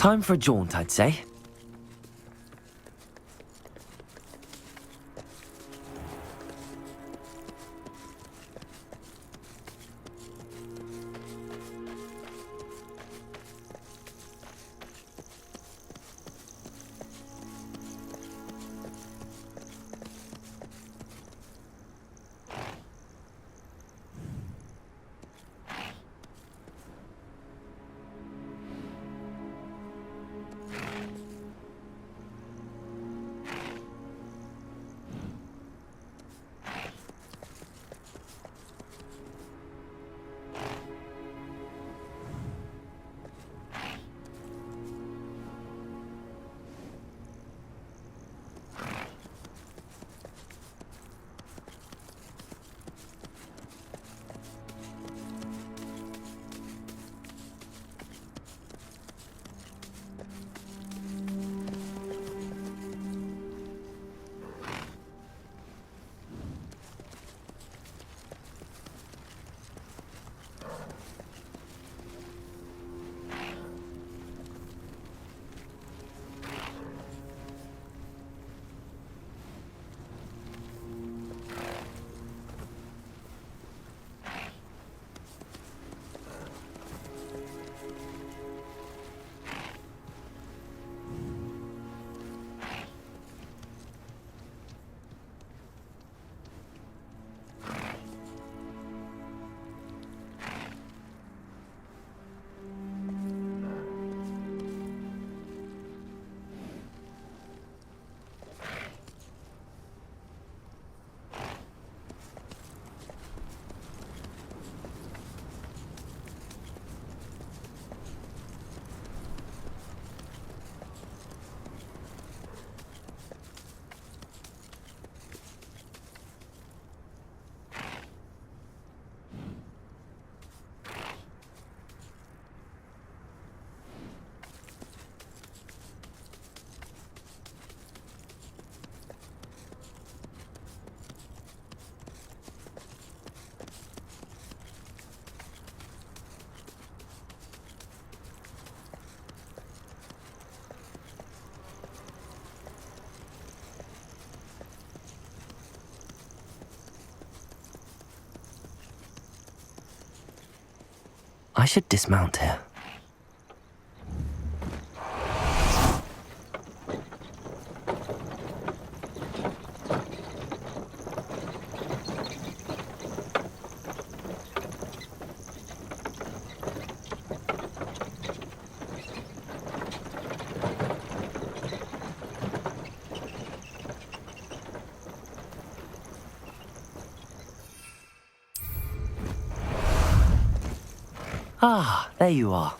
Time for a jaunt, I'd say. I should dismount here. Ah, there you are.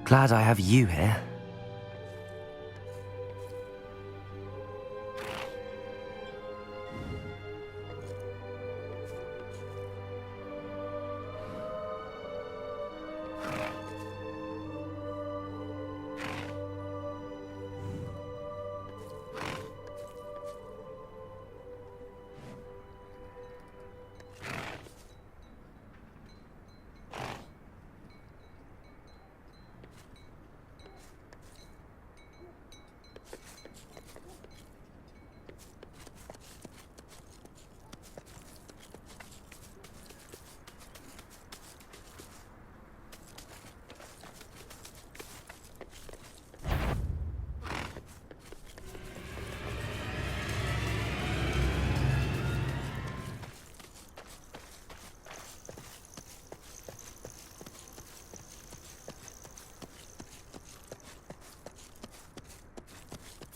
Glad I have you here.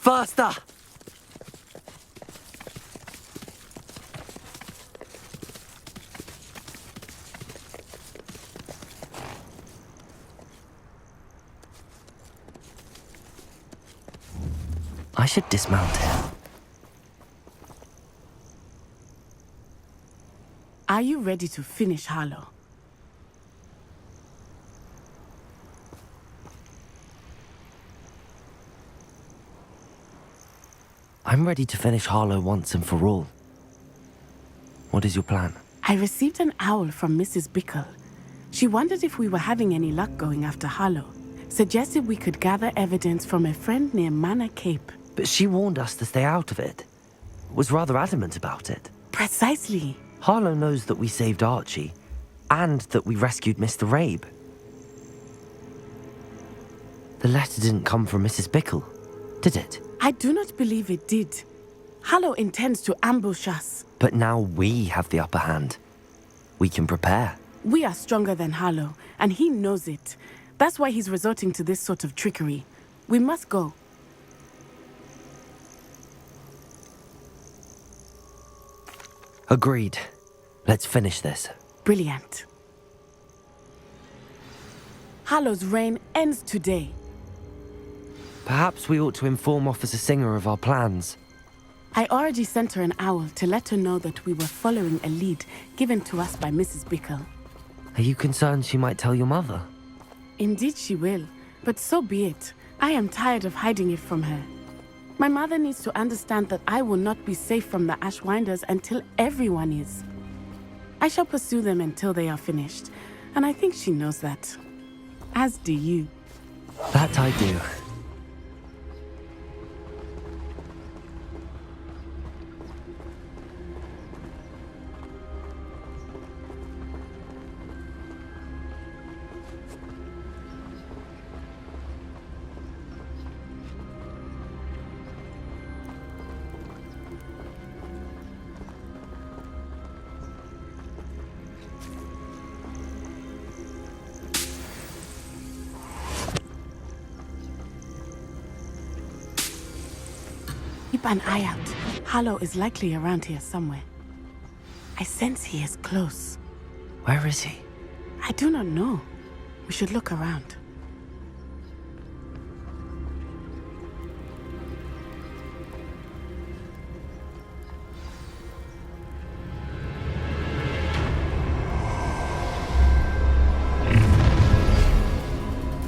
Faster! I should dismount here. Are you ready to finish Harlow? I'm ready to finish Harlow once and for all. What is your plan? I received an owl from Mrs. Bickle. She wondered if we were having any luck going after Harlow. Suggested we could gather evidence from a friend near Manor Cape. But she warned us to stay out of it. Was rather adamant about it. Precisely. Harlow knows that we saved Archie, and that we rescued Mr. Rabe. The letter didn't come from Mrs. Bickle, did it? I do not believe it did. Harlow intends to ambush us. But now we have the upper hand. We can prepare. We are stronger than Harlow, and he knows it. That's why he's resorting to this sort of trickery. We must go. Agreed. Let's finish this. Brilliant. Harlow's reign ends today. Perhaps we ought to inform Officer Singer of our plans. I already sent her an owl to let her know that we were following a lead given to us by Mrs. Bickle. Are you concerned she might tell your mother? Indeed she will, but so be it. I am tired of hiding it from her. My mother needs to understand that I will not be safe from the Ashwinders until everyone is. I shall pursue them until they are finished, and I think she knows that. As do you. That I do. Keep an eye out. Harlow is likely around here somewhere. I sense he is close. Where is he? I do not know. We should look around.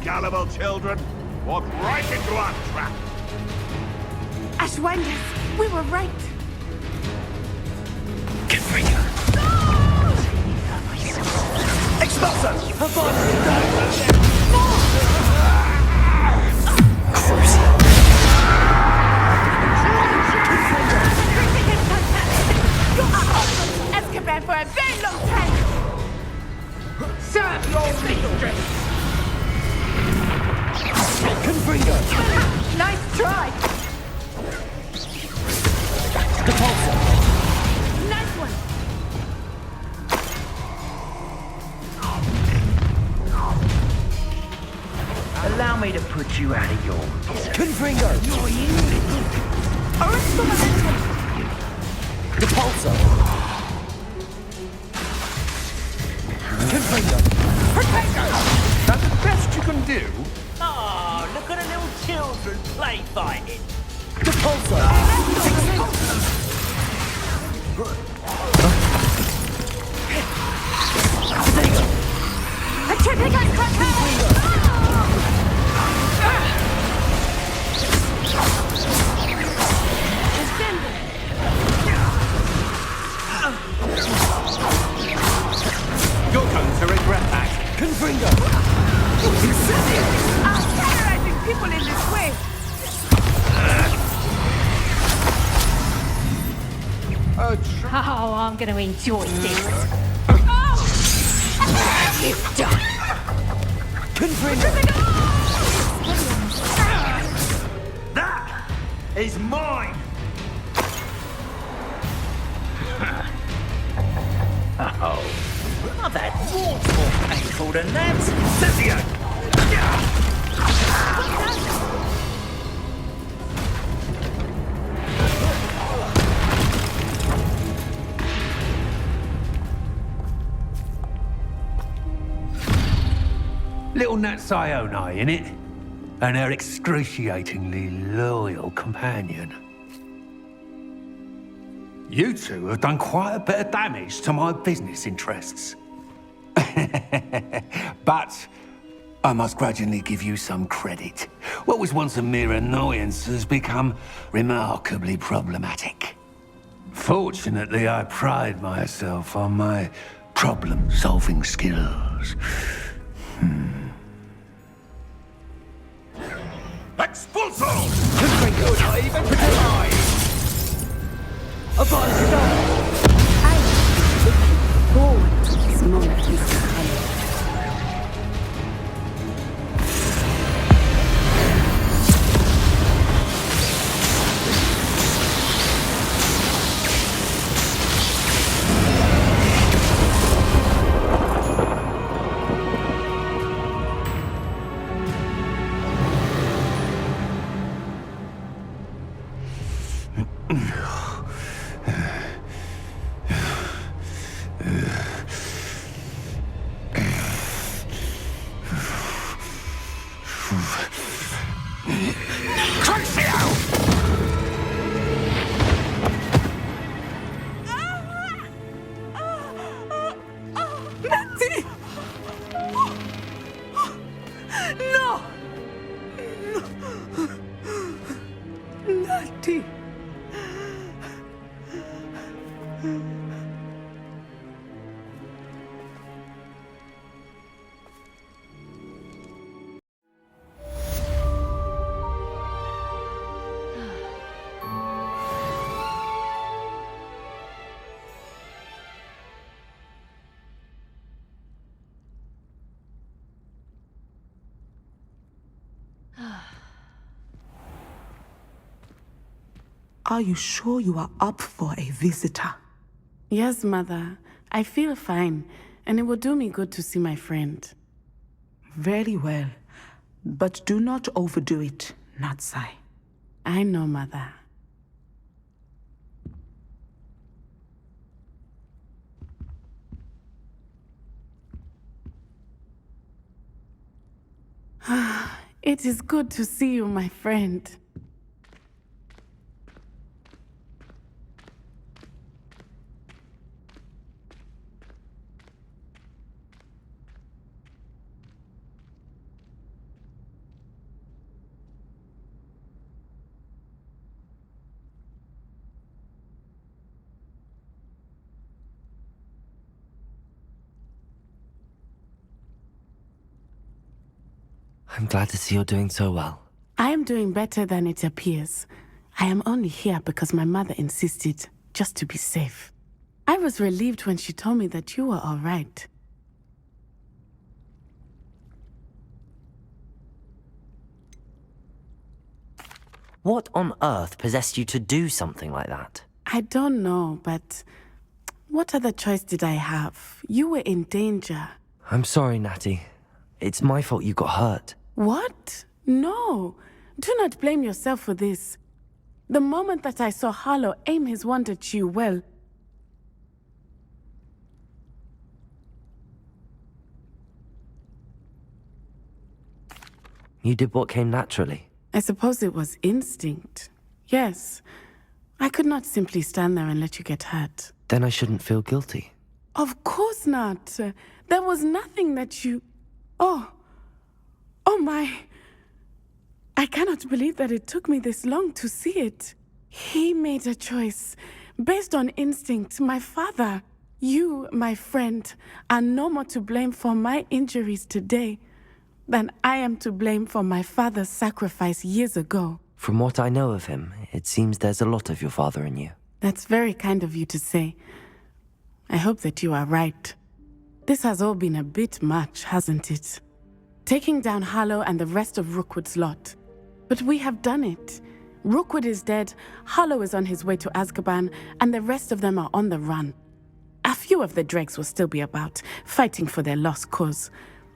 Gullible children, walk right into our trap. Ashwinders, we were right. Expulsor! Azkaban for a very long time. Serve your mistress. Confringo! Nice try. Nice one. Allow me to put you out of your misery. Confringo! Depulso! Confringo! That the best you can do? Oh, look at the little children play fighting. Depulso! You're going to regret that. Confringo! I'm terrorizing people in this way. Oh, I'm going to enjoy this. You've done. Confringo! That is mine. Oh, I've had lots more painful than that. Cezio! Little Natsai, innit? And her excruciatingly loyal companion. You two have done quite a bit of damage to my business interests. But I must grudgingly give you some credit. What was once a mere annoyance has become remarkably problematic. Fortunately, I pride myself on my problem-solving skills. Expulso! You're not even trying! I was looking forward to this moment, Mr. Harlow. Are you sure you are up for a visitor? Yes, Mother. I feel fine, and it will do me good to see my friend. Very well. But do not overdo it, Natsai. I know, Mother. It is good to see you, my friend. I'm glad to see you're doing so well. I am doing better than it appears. I am only here because my mother insisted, just to be safe. I was relieved when she told me that you were all right. What on earth possessed you to do something like that? I don't know, but what other choice did I have? You were in danger. I'm sorry, Natty. It's my fault you got hurt. What? No. Do not blame yourself for this. The moment that I saw Harlow aim his wand at you, well... You did what came naturally. I suppose it was instinct. Yes. I could not simply stand there and let you get hurt. Then I shouldn't feel guilty. Of course not. There was nothing that you... Oh my... I cannot believe that it took me this long to see it. He made a choice based on instinct. My father, you, my friend, are no more to blame for my injuries today than I am to blame for my father's sacrifice years ago. From what I know of him, it seems there's a lot of your father in you. That's very kind of you to say. I hope that you are right. This has all been a bit much, hasn't it? Taking down Harlow and the rest of Rookwood's lot. But we have done it. Rookwood is dead, Harlow is on his way to Azkaban, and the rest of them are on the run. A few of the dregs will still be about, fighting for their lost cause.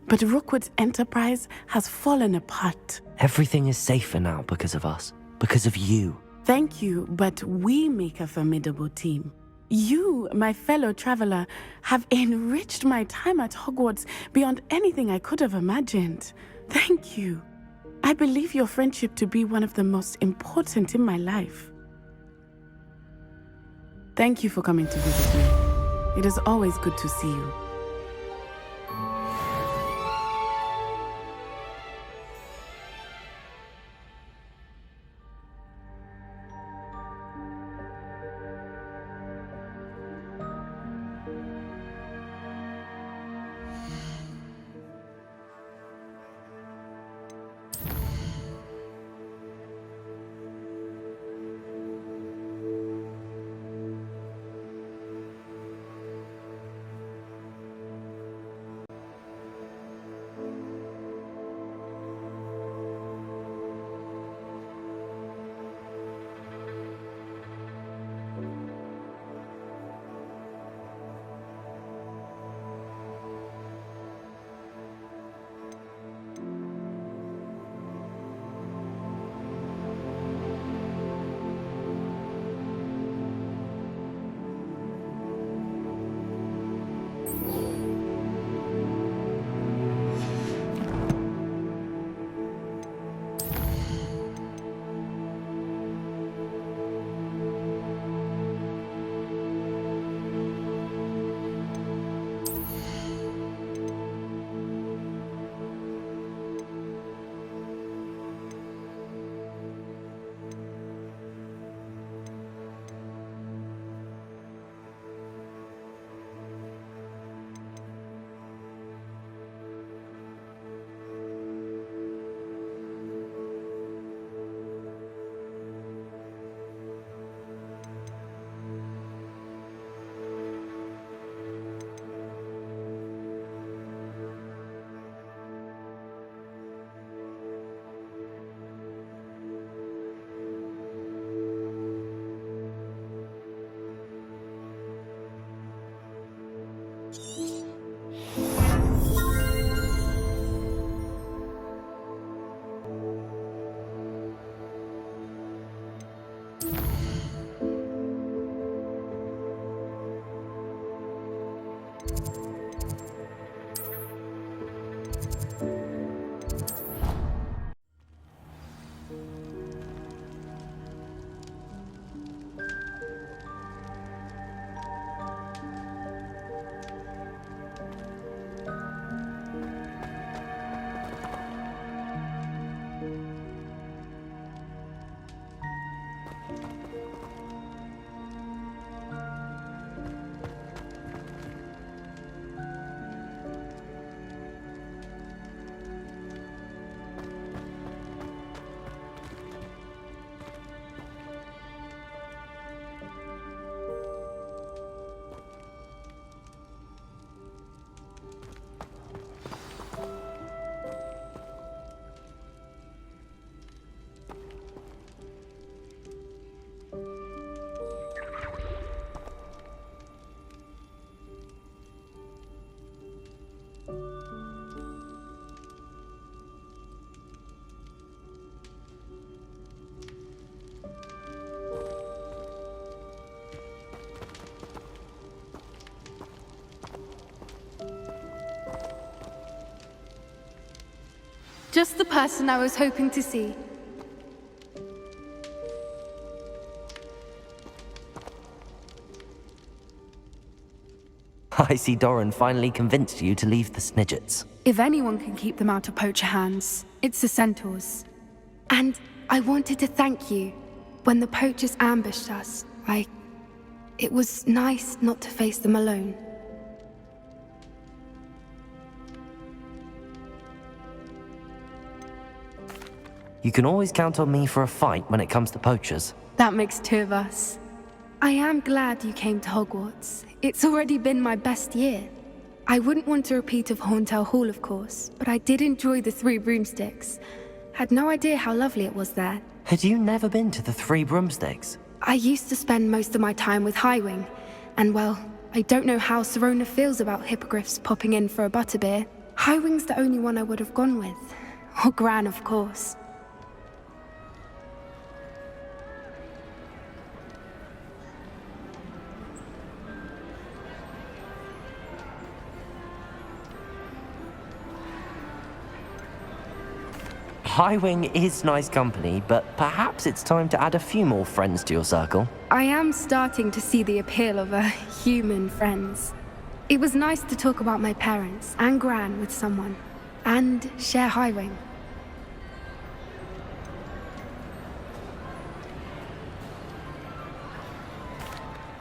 But Rookwood's enterprise has fallen apart. Everything is safer now because of us. Because of you. Thank you, but we make a formidable team. You, my fellow traveler, have enriched my time at Hogwarts beyond anything I could have imagined. Thank you. I believe your friendship to be one of the most important in my life. Thank you for coming to visit me. It is always good to see you. Just the person I was hoping to see. I see Doran finally convinced you to leave the Snidgets. If anyone can keep them out of poacher hands, it's the centaurs. And I wanted to thank you. When the poachers ambushed us, it was nice not to face them alone. You can always count on me for a fight when it comes to poachers. That makes two of us. I am glad you came to Hogwarts. It's already been my best year. I wouldn't want a repeat of Horntail Hall, of course, but I did enjoy the Three Broomsticks. Had no idea how lovely it was there. Had you never been to the Three Broomsticks? I used to spend most of my time with Highwing, and well, I don't know how Serona feels about hippogriffs popping in for a butterbeer. Highwing's the only one I would have gone with. Or Gran, of course. Highwing is nice company, but perhaps it's time to add a few more friends to your circle. I am starting to see the appeal of human friends. It was nice to talk about my parents and Gran with someone, and share Highwing.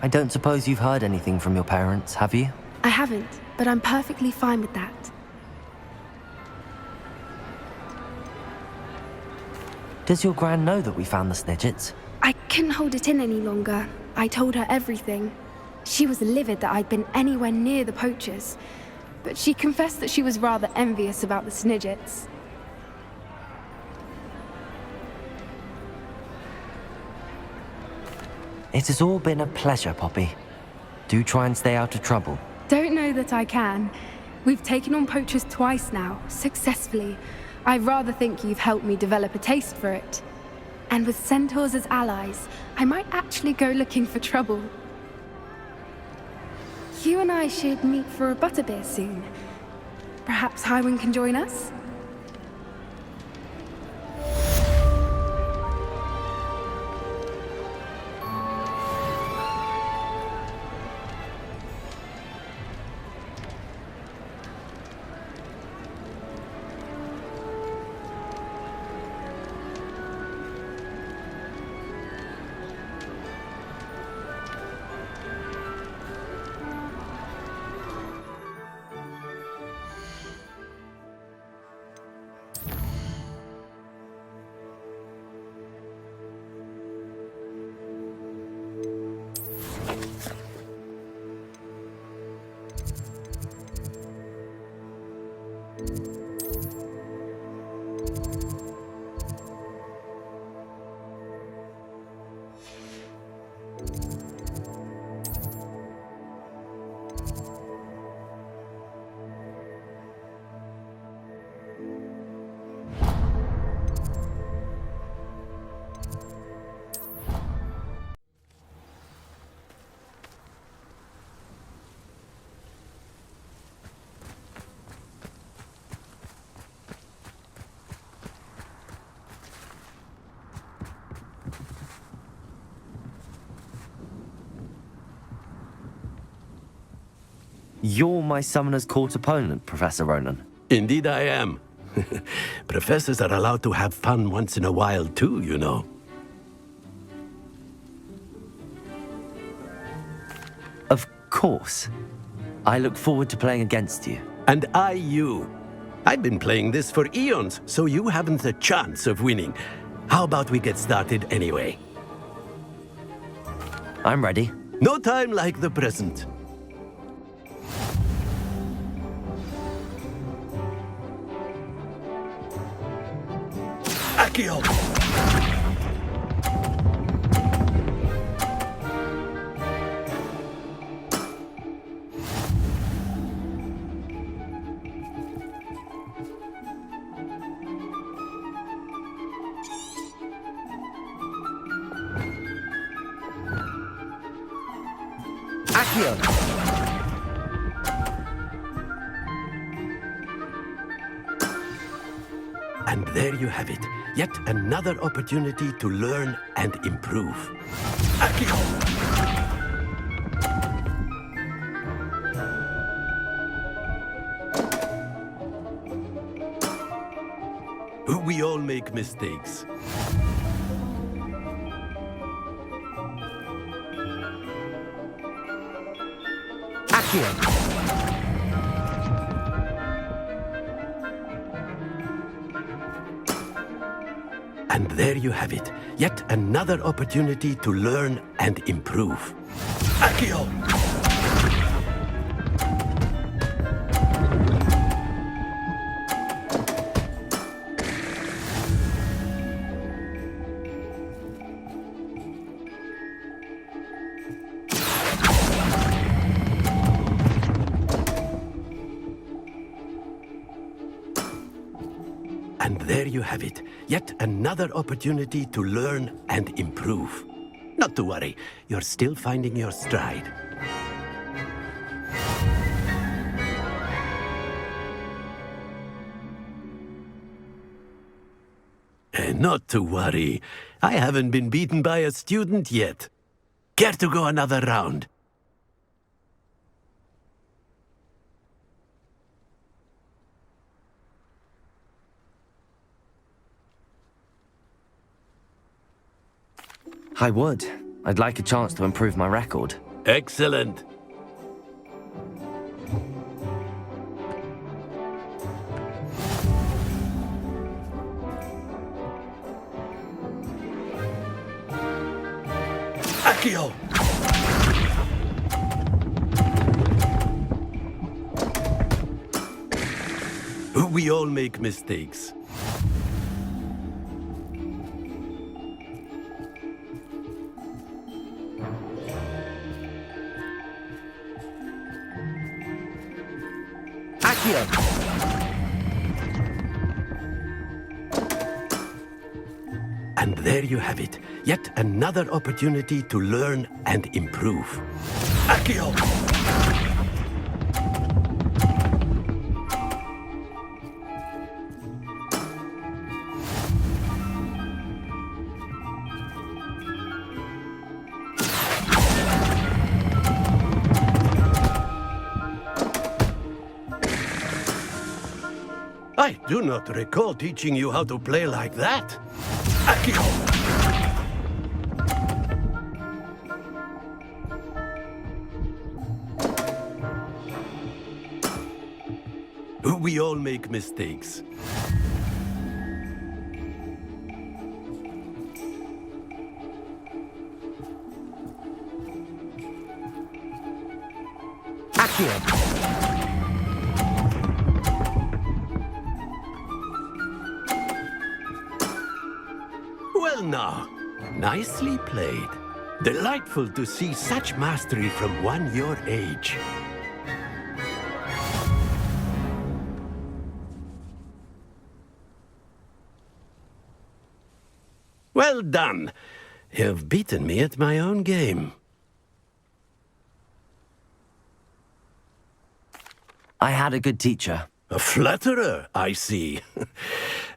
I don't suppose you've heard anything from your parents, have you? I haven't, but I'm perfectly fine with that. Does your Gran know that we found the Snidgets? I couldn't hold it in any longer. I told her everything. She was livid that I'd been anywhere near the poachers, but she confessed that she was rather envious about the Snidgets. It has all been a pleasure, Poppy. Do try and stay out of trouble. Don't know that I can. We've taken on poachers twice now, successfully. I rather think you've helped me develop a taste for it. And with centaurs as allies, I might actually go looking for trouble. You and I should meet for a butterbeer soon. Perhaps Highwing can join us? You're my Summoner's Court opponent, Professor Ronen. Indeed I am. Professors are allowed to have fun once in a while too, you know. Of course. I look forward to playing against you. And I you. I've been playing this for eons, so you haven't a chance of winning. How about we get started anyway? I'm ready. No time like the present. Accio! And there you have it. Yet another opportunity to learn and improve. Accio! We all make mistakes. And there you have it. Yet another opportunity to learn and improve. Accio! And there you have it. Yet another opportunity to learn and improve. Not to worry, you're still finding your stride. Not to worry. I haven't been beaten by a student yet. Care to go another round? I would. I'd like a chance to improve my record. Excellent. Accio! We all make mistakes. And there you have it. Yet another opportunity to learn and improve. Accio! I do not recall teaching you how to play like that. Accio! We all make mistakes. Well now, nicely played. Delightful to see such mastery from one your age. Well done. You've beaten me at my own game. I had a good teacher. A flatterer, I see.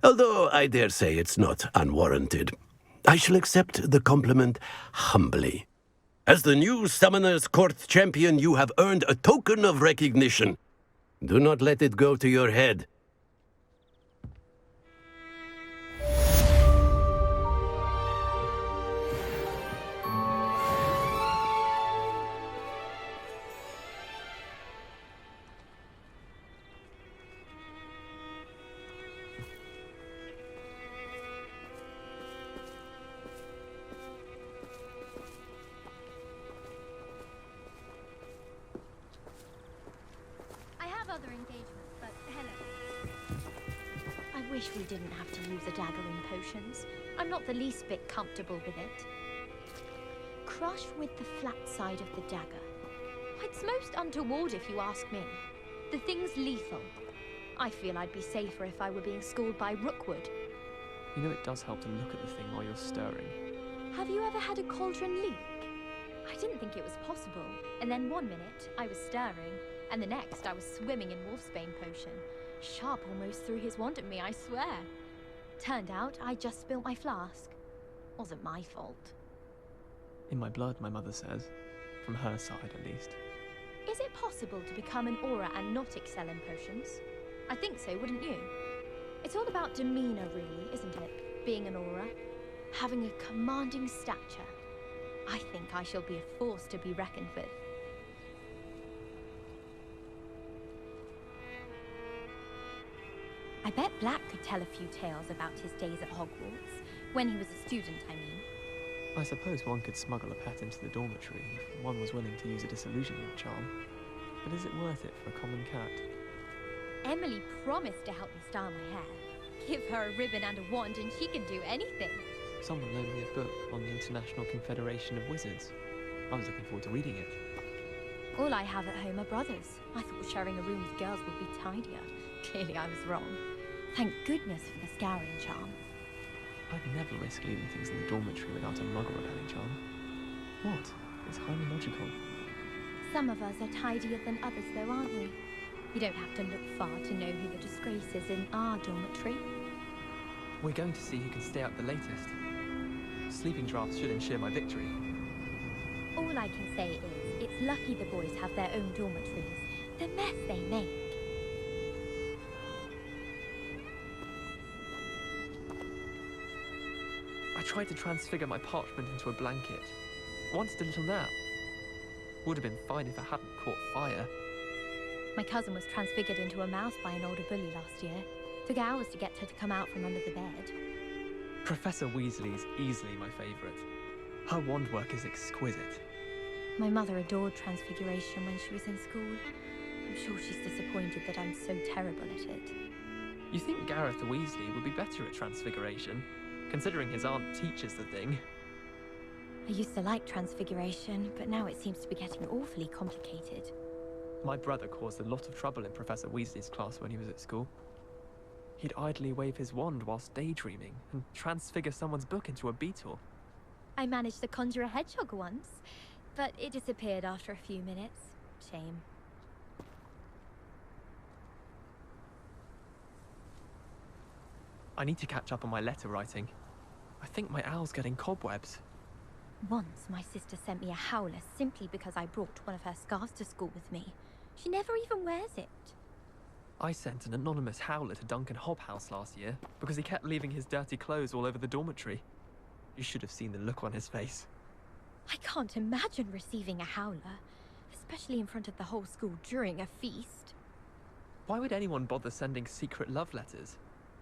Although I dare say it's not unwarranted. I shall accept the compliment humbly. As the new Summoner's Court champion, you have earned a token of recognition. Do not let it go to your head. Other engagements, but hello. I wish we didn't have to use a dagger in potions. I'm not the least bit comfortable with it. Crush with the flat side of the dagger. It's most untoward if you ask me. The thing's lethal. I feel I'd be safer if I were being schooled by Rookwood. You know it does help to look at the thing while you're stirring. Have you ever had a cauldron leak? I didn't think it was possible. And then one minute, I was stirring. And the next, I was swimming in Wolfsbane potion. Sharp almost threw his wand at me, I swear. Turned out, I just spilt my flask. Wasn't my fault. In my blood, my mother says. From her side, at least. Is it possible to become an aura and not excel in potions? I think so, wouldn't you? It's all about demeanor, really, isn't it? Being an aura. Having a commanding stature. I think I shall be a force to be reckoned with. I bet Black could tell a few tales about his days at Hogwarts. When he was a student, I mean. I suppose one could smuggle a pet into the dormitory if one was willing to use a disillusionment charm. But is it worth it for a common cat? Emily promised to help me style my hair. Give her a ribbon and a wand and she can do anything. Someone loaned me a book on the International Confederation of Wizards. I was looking forward to reading it. All I have at home are brothers. I thought sharing a room with girls would be tidier. Clearly I was wrong. Thank goodness for the scouring charm. I'd never risk leaving things in the dormitory without a muggle repelling charm. What? It's highly logical. Some of us are tidier than others though, aren't we? You don't have to look far to know who the disgrace is in our dormitory. We're going to see who can stay up the latest. Sleeping drafts should ensure my victory. All I can say is, it's lucky the boys have their own dormitories. The mess they make. I tried to transfigure my parchment into a blanket. Wanted a little nap. Would have been fine if I hadn't caught fire. My cousin was transfigured into a mouse by an older bully last year. Took hours to get her to come out from under the bed. Professor Weasley's easily my favourite. Her wand work is exquisite. My mother adored transfiguration when she was in school. I'm sure she's disappointed that I'm so terrible at it. You think Gareth Weasley would be better at transfiguration, considering his aunt teaches the thing? I used to like transfiguration, but now it seems to be getting awfully complicated. My brother caused a lot of trouble in Professor Weasley's class when he was at school. He'd idly wave his wand whilst daydreaming and transfigure someone's book into a beetle. I managed to conjure a hedgehog once, but it disappeared after a few minutes. Shame. I need to catch up on my letter writing. I think my owl's getting cobwebs. Once, my sister sent me a howler simply because I brought one of her scarves to school with me. She never even wears it. I sent an anonymous howler to Duncan Hobhouse last year because he kept leaving his dirty clothes all over the dormitory. You should have seen the look on his face. I can't imagine receiving a howler, especially in front of the whole school during a feast. Why would anyone bother sending secret love letters?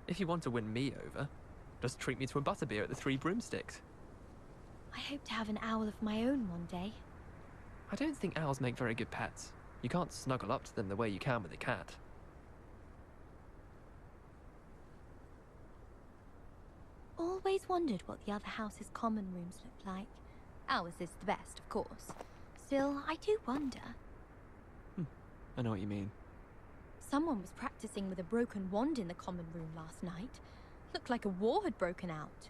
If you want to win me over, just treat me to a butterbeer at the Three Broomsticks. I hope to have an owl of my own one day. I don't think owls make very good pets. You can't snuggle up to them the way you can with a cat. Always wondered what the other house's common rooms looked like. Ours is the best, of course. Still, I do wonder. I know what you mean. Someone was practicing with a broken wand in the common room last night. Looked like a war had broken out.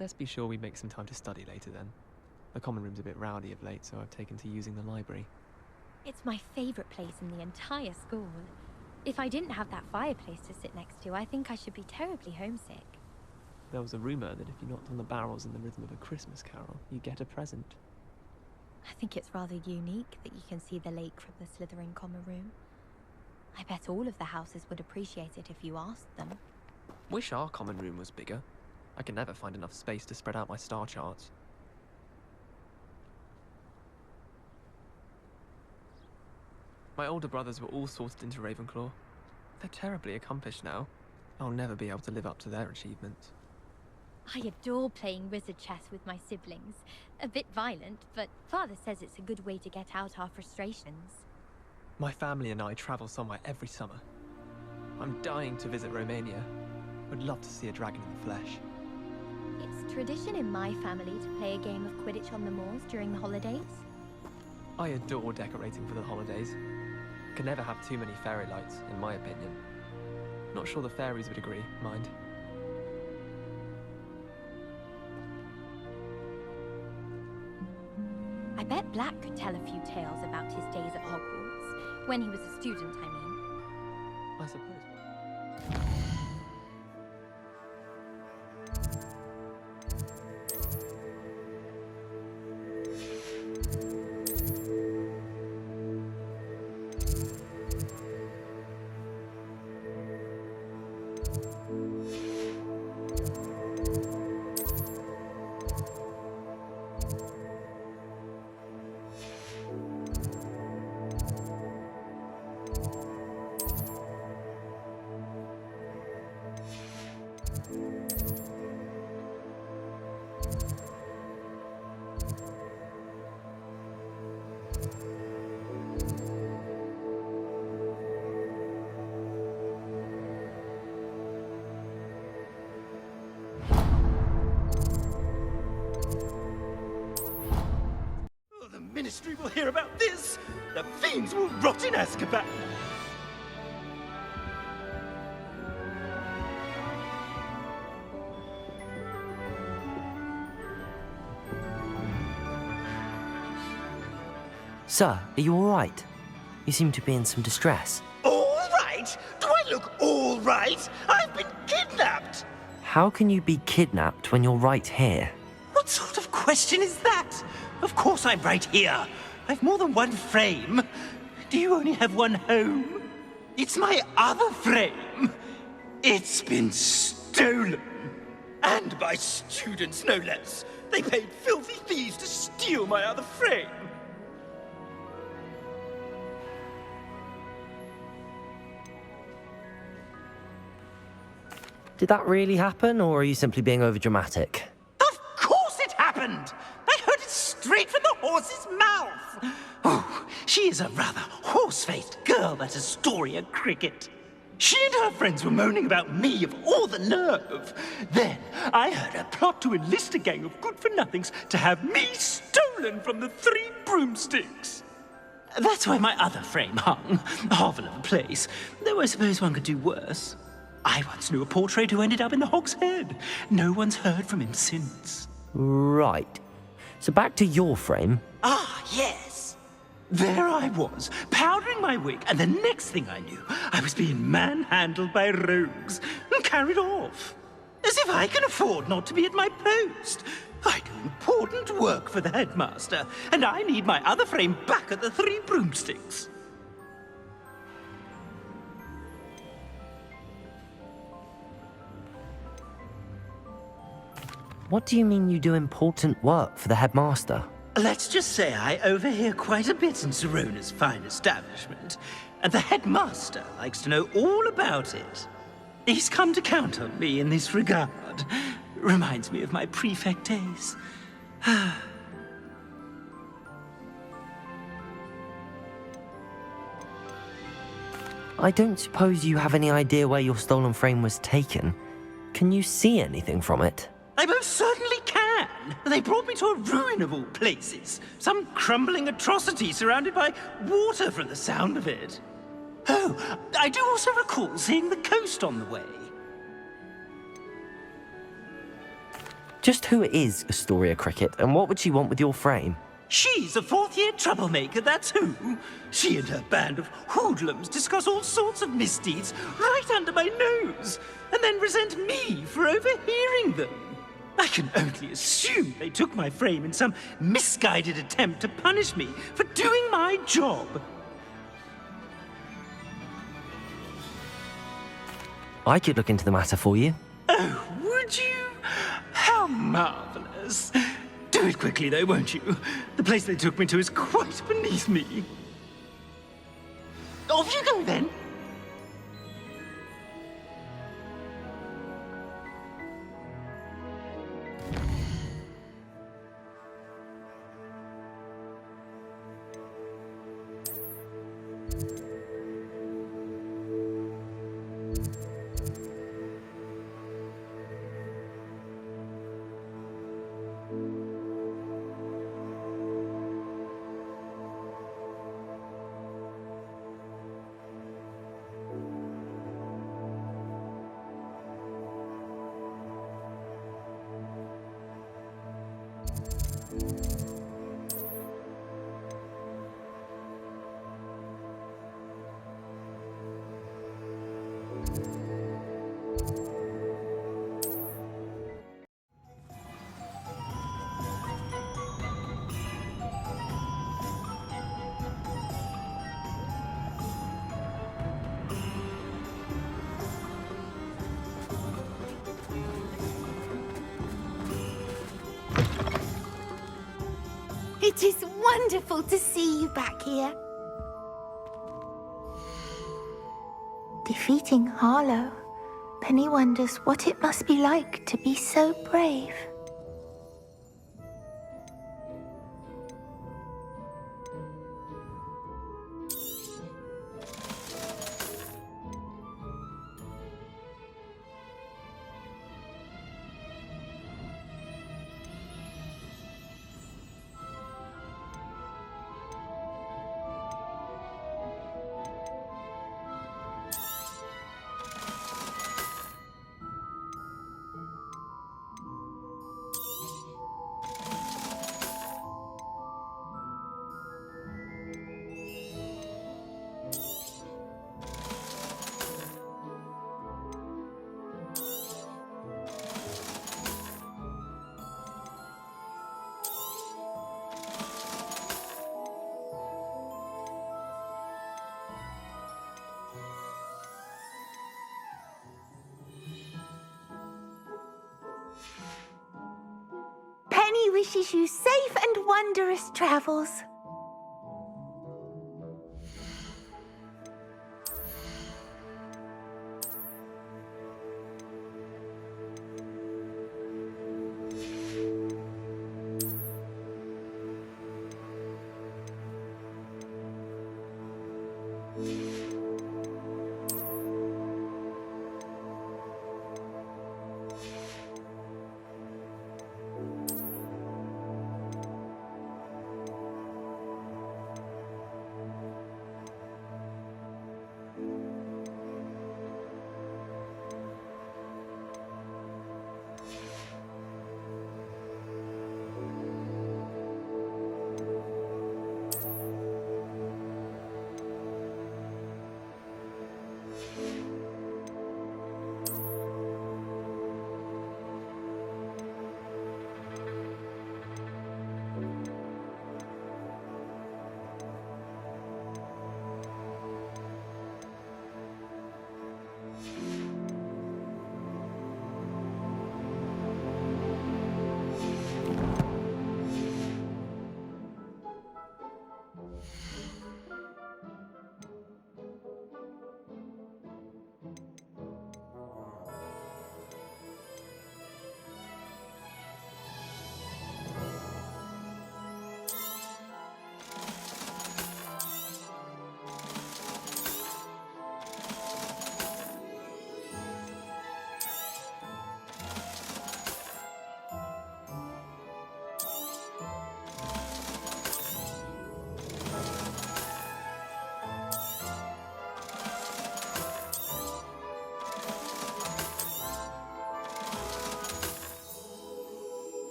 Let's be sure we make some time to study later then. The common room's a bit rowdy of late, so I've taken to using the library. It's my favourite place in the entire school. If I didn't have that fireplace to sit next to, I think I should be terribly homesick. There was a rumour that if you knocked on the barrels in the rhythm of a Christmas carol, you get a present. I think it's rather unique that you can see the lake from the Slytherin common room. I bet all of the houses would appreciate it if you asked them. Wish our common room was bigger. I can never find enough space to spread out my star charts. My older brothers were all sorted into Ravenclaw. They're terribly accomplished now. I'll never be able to live up to their achievements. I adore playing wizard chess with my siblings. A bit violent, but Father says it's a good way to get out our frustrations. My family and I travel somewhere every summer. I'm dying to visit Romania. Would love to see a dragon in the flesh. It's tradition in my family to play a game of Quidditch on the moors during the holidays. I adore decorating for the holidays. Can never have too many fairy lights, in my opinion. Not sure the fairies would agree, mind. I bet Black could tell a few tales about his days at Hogwarts. When he was a student, I mean. I suppose. Ministry will hear about this! The fiends will rot in Azkaban! Sir, are you all right? You seem to be in some distress. All right? Do I look all right? I've been kidnapped! How can you be kidnapped when you're right here? What sort of question is that? Of course I'm right here. I've more than one frame. Do you only have one home? It's my other frame. It's been stolen. And by students, no less. They paid filthy thieves to steal my other frame. Did that really happen, or are you simply being overdramatic? Of course it happened! I heard it straight from the horse's mouth! Oh, she is a rather horse-faced girl, that Astoria Crickett. She and her friends were moaning about me of all the nerve. Then I heard her plot to enlist a gang of good-for-nothings to have me stolen from the 3 broomsticks. That's where my other frame hung. A hovel of a place, though I suppose one could do worse. I once knew a portrait who ended up in the Hog's Head. No one's heard from him since. Right. So back to your frame. Ah, yes. There I was, powdering my wig, and the next thing I knew, I was being manhandled by rogues and carried off. As if I can afford not to be at my post. I do important work for the headmaster, and I need my other frame back at the 3 broomsticks. What do you mean you do important work for the headmaster? Let's just say I overhear quite a bit in Zerona's fine establishment, and the headmaster likes to know all about it. He's come to count on me in this regard. Reminds me of my prefect days. I don't suppose you have any idea where your stolen frame was taken. Can you see anything from it? I most certainly can. They brought me to a ruin of all places. Some crumbling atrocity surrounded by water from the sound of it. Oh, I do also recall seeing the coast on the way. Just who is Astoria Crickett, and what would she want with your frame? She's a 4th-year troublemaker, that's who. She and her band of hoodlums discuss all sorts of misdeeds right under my nose, and then resent me for overhearing them. I can only assume they took my frame in some misguided attempt to punish me for doing my job. I could look into the matter for you. Oh, would you? How marvelous. Do it quickly, though, won't you? The place they took me to is quite beneath me. Off you go, then. It is wonderful to see you back here. Defeating Harlow. Penny wonders what it must be like to be so brave. wishes you safe and wondrous travels.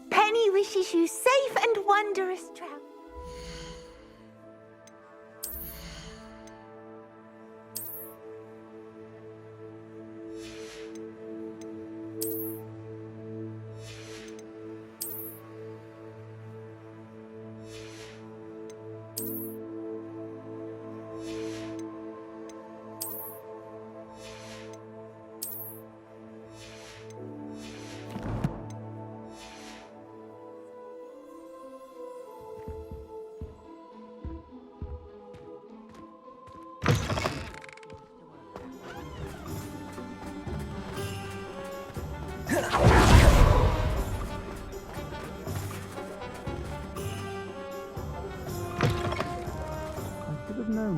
Penny wishes you safe and wondrous travels.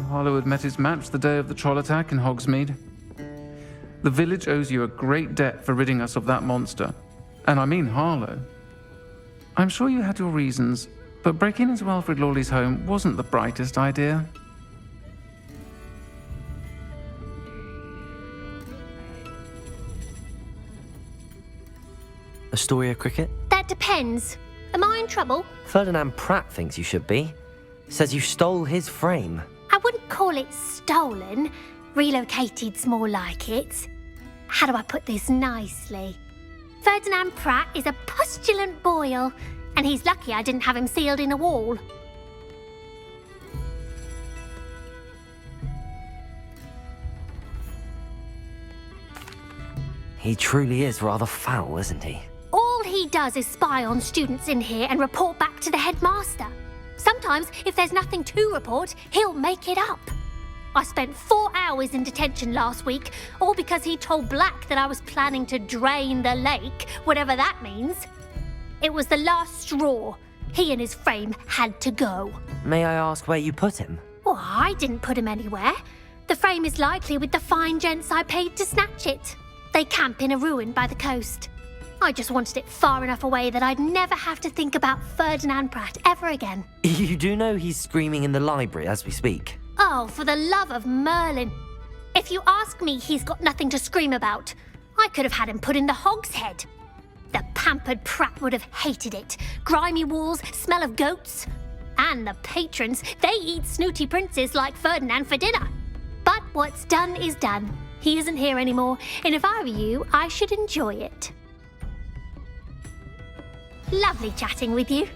Harlow had met his match the day of the troll attack in Hogsmeade. The village owes you a great debt for ridding us of that monster. And I mean Harlow. I'm sure you had your reasons, but breaking into Alfred Lawley's home wasn't the brightest idea. Astoria Crickett? That depends. Am I in trouble? Ferdinand Pratt thinks you should be. Says you stole his frame. I wouldn't call it stolen. Relocated's more like it. How do I put this nicely? Ferdinand Pratt is a postulant boil, and he's lucky I didn't have him sealed in a wall. He truly is rather foul, isn't he? All he does is spy on students in here and report back to the headmaster. Sometimes, if there's nothing to report, he'll make it up. I spent 4 hours in detention last week, all because he told Black that I was planning to drain the lake, whatever that means. It was the last straw. He and his frame had to go. May I ask where you put him? Well, I didn't put him anywhere. The frame is likely with the fine gents I paid to snatch it. They camp in a ruin by the coast. I just wanted it far enough away that I'd never have to think about Ferdinand Pratt ever again. You do know he's screaming in the library as we speak. Oh, for the love of Merlin. If you ask me, he's got nothing to scream about. I could have had him put in the Hogshead. The pampered Pratt would have hated it. Grimy walls, smell of goats. And the patrons, they eat snooty princes like Ferdinand for dinner. But what's done is done. He isn't here anymore, and if I were you, I should enjoy it. Lovely chatting with you.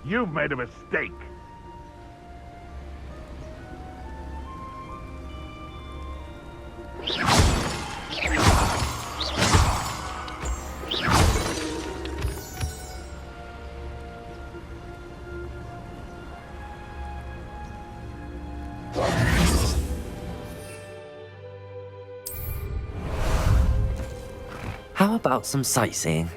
You've made a mistake. How about some sightseeing?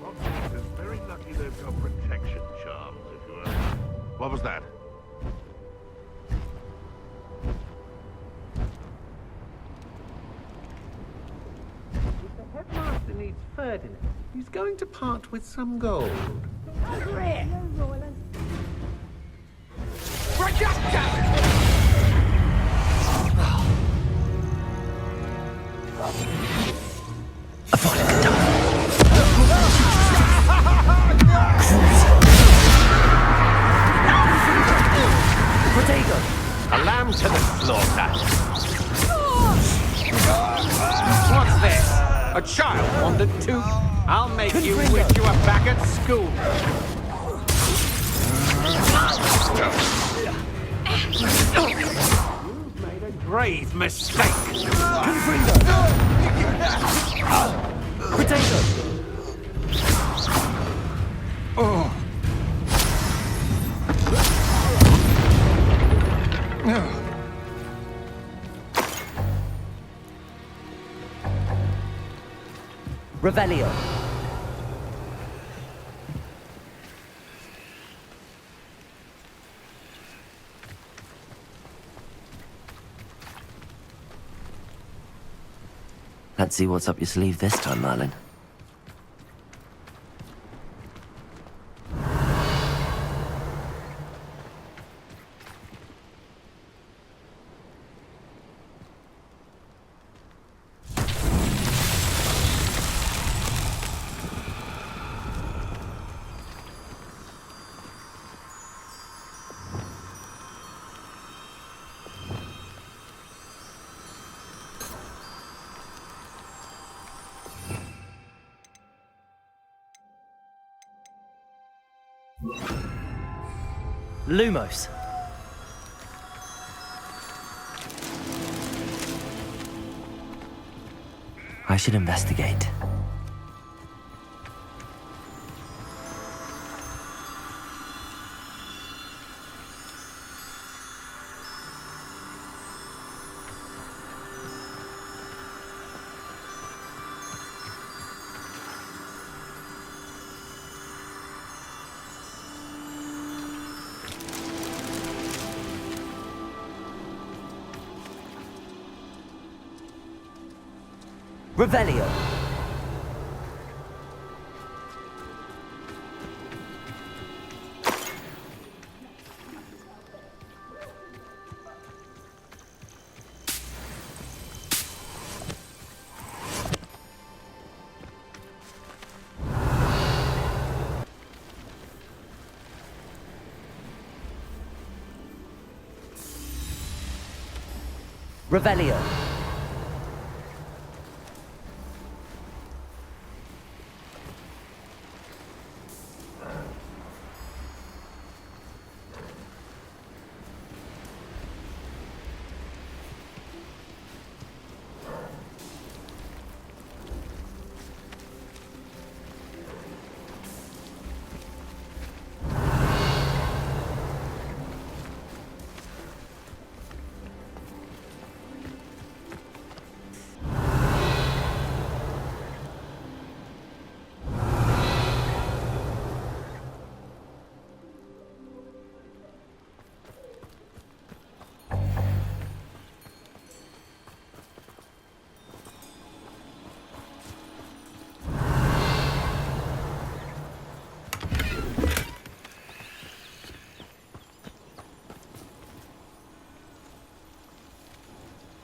Hogwarts is very lucky they've got protection charms, if you will. What was that? If the headmaster needs Ferdinand, he's going to part with some gold. A lamb to the slaughter. What's this? A child wandered too? I'll make you wish you were back at school. You've made a grave mistake. Revelio. Let's see what's up your sleeve this time, Merlin. Lumos. I should investigate. Revelio. Revelio.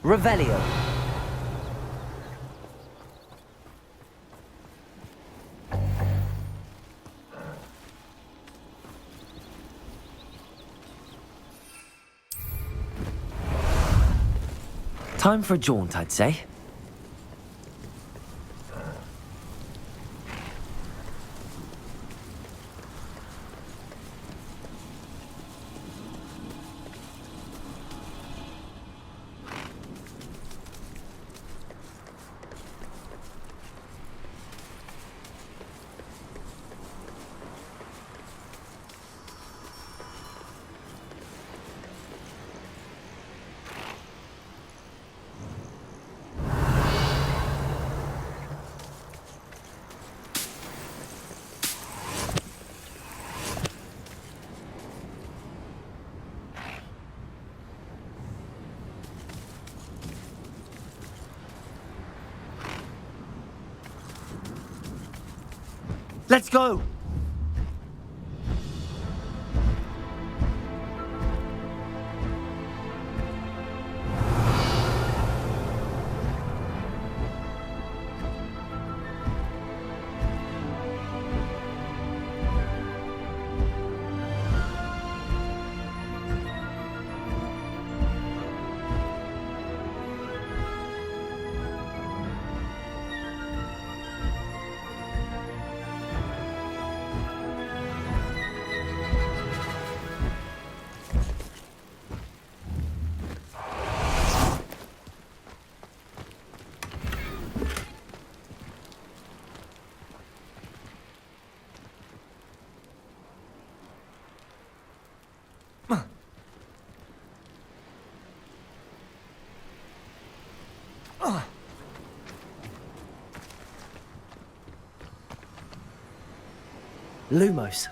Revelio. Time for a jaunt, I'd say. Let's go! Lumos.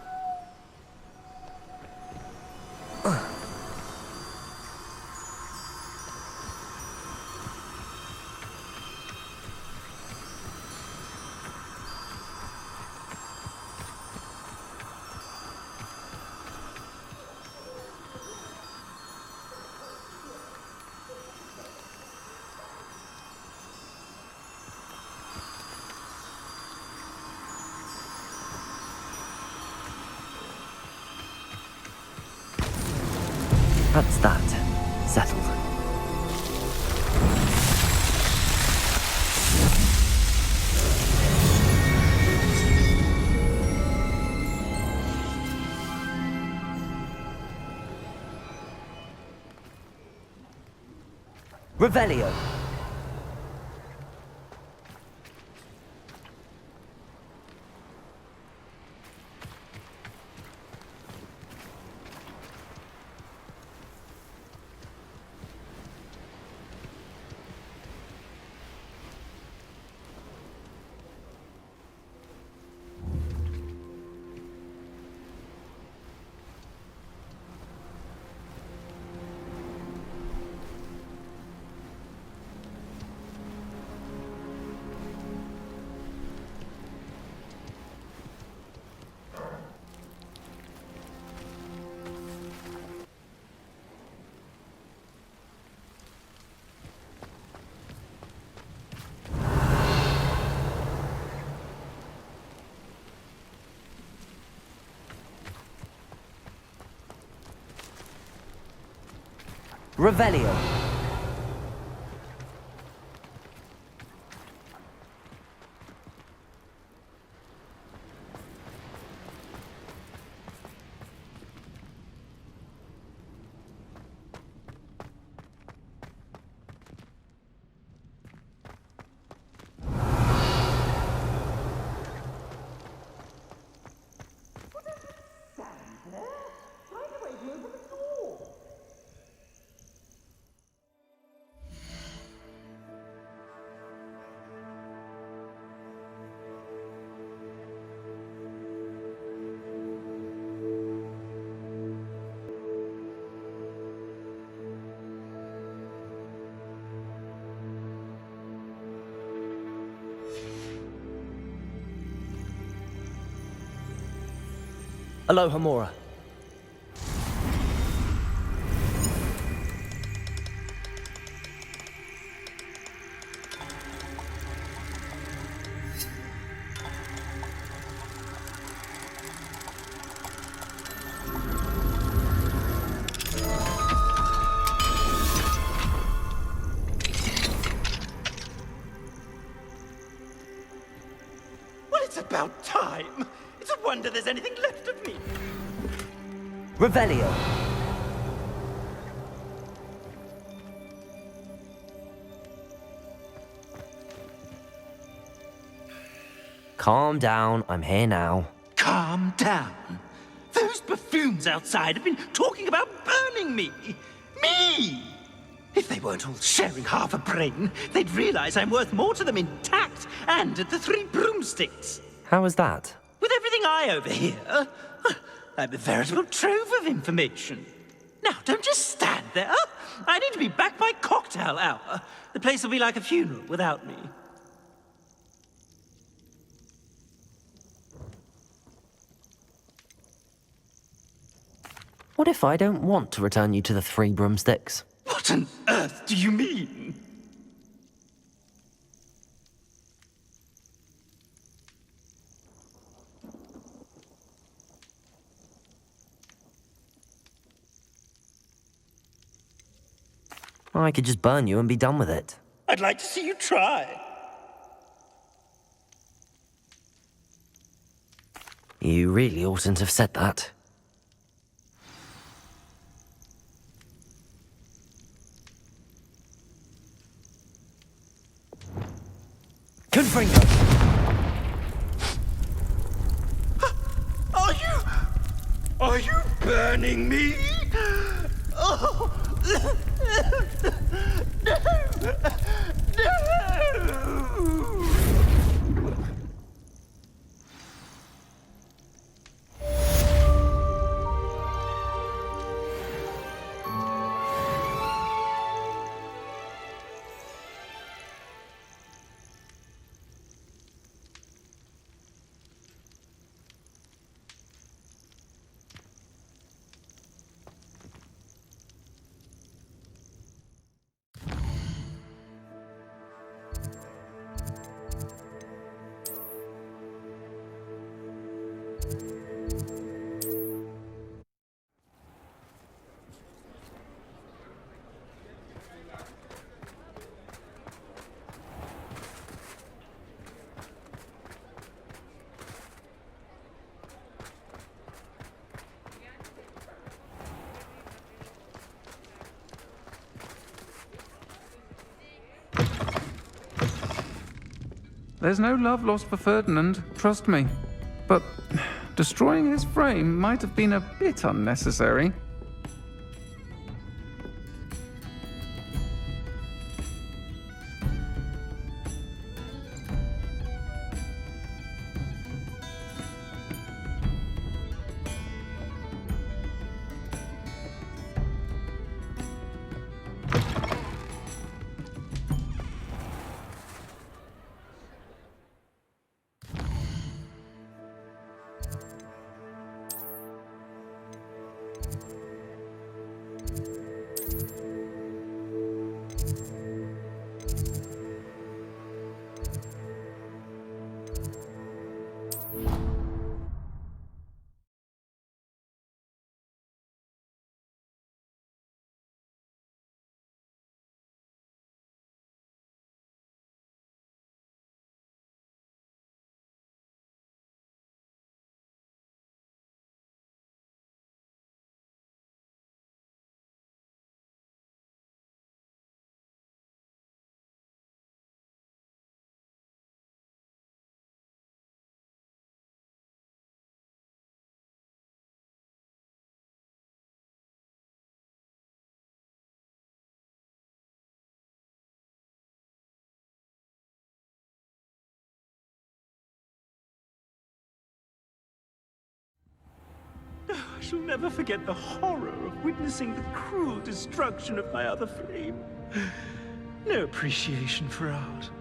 That's that. Settled. Revelio. Revelio. Aloha Mora. about time. It's a wonder there's anything left of me. Revelio. Calm down, I'm here now. Calm down. Those buffoons outside have been talking about burning me. Me! If they weren't all sharing half a brain, they'd realize I'm worth more to them intact and at the 3 broomsticks. How was that? With everything I overhear, I'm a veritable trove of information. Now, don't just stand there. I need to be back by cocktail hour. The place will be like a funeral without me. What if I don't want to return you to the 3 broomsticks? What on earth do you mean? I could just burn you and be done with it. I'd like to see you try. You really oughtn't have said that. Confringo! Are you burning me? Oh! No! There's no love lost for Ferdinand, trust me. But destroying his frame might have been a bit unnecessary. I shall never forget the horror of witnessing the cruel destruction of my other flame. No appreciation for art.